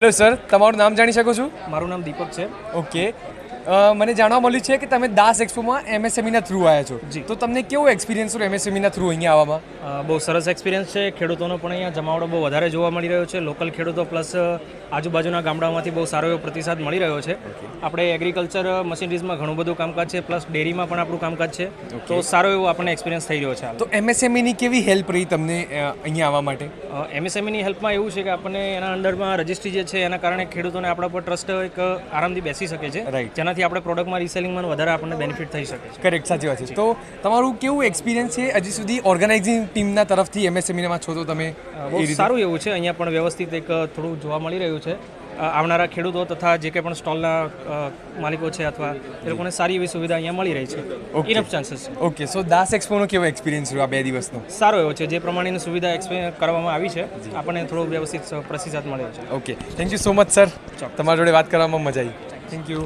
Hello sir, તમારું નામ જાણી શકું છું? મારું નામ દીપક છે. ઓકે, મને જાણવા મળ્યું છે કે તમે દાસ એક્સપોમાં એમએસએમઈના થ્રુ આવ્યા છો. જી. તો તમને કેવો એક્સપિરિયન્સ રહ્યો એમએસએમઈના થ્રુ અહીંયા આવવામાં? બહુ સરસ એક્સપિરિયન્સ છે. ખેડૂતોનો પણ અહીંયા જમાવડો બહુ વધારે જોવા મળી રહ્યો છે. લોકલ ખેડૂતો પ્લસ આજુબાજુના ગામડાઓમાંથી બહુ સારો એવો પ્રતિસાદ મળી રહ્યો છે. આપણે એગ્રીકલ્ચર મશીનરીઝમાં ઘણું બધું કામકાજ છે, પ્લસ ડેરીમાં પણ આપણું કામકાજ છે. તો સારો એવો આપણને એક્સપિરિયન્સ થઈ રહ્યો છે હાલ. તો એમએસએમઈની કેવી હેલ્પ રહી તમને અહીંયા આવવા માટે? એમએસએમઈની હેલ્પમાં એવું છે કે આપણને એના અંડરમાં રજિસ્ટ્રી જે છે એના કારણે ખેડૂતોને આપણા પર ટ્રસ્ટ એક આરામથી બેસી શકે છે. Right. જેનાથી આપણે પ્રોડક્ટમાં રિસેલિંગમાં વધારે આપણને બેનિફિટ થઈ શકે છે. કરેક્ટ, સાચી વાત છે. તો તમારું કેવું એક્સપિરિયન્સ છે હજી સુધી ઓર્ગેનાઇઝિંગ ટીમના તરફથી એમએસએમઈમાં છો તો તમે? બહુ સારું એવું છે. અહીંયા પણ વ્યવસ્થિત એક થોડું જોવા મળી રહ્યું છે. આવનારા ખેડૂતો તથા જે કંઈ પણ સ્ટોલના માલિકો છે અથવા એ લોકોને સારી એવી સુવિધા અહીંયા મળી રહી છે. ઇનફ ચાન્સીસ છે. ઓકે, સો દાસ એક્સપોનો કેવો એક્સપિરિયન્સ રહ્યો આ 2 દિવસનો? સારો એવો છે. જે પ્રમાણેની સુવિધા એક્સપ્લેન કરવામાં આવી છે આપણને થોડો વ્યવસ્થિત પ્રતિસાદ મળ્યો છે. Okay, thank you so much sir. તમારા જોડે વાત કરવામાં મજા આવી. Thank you.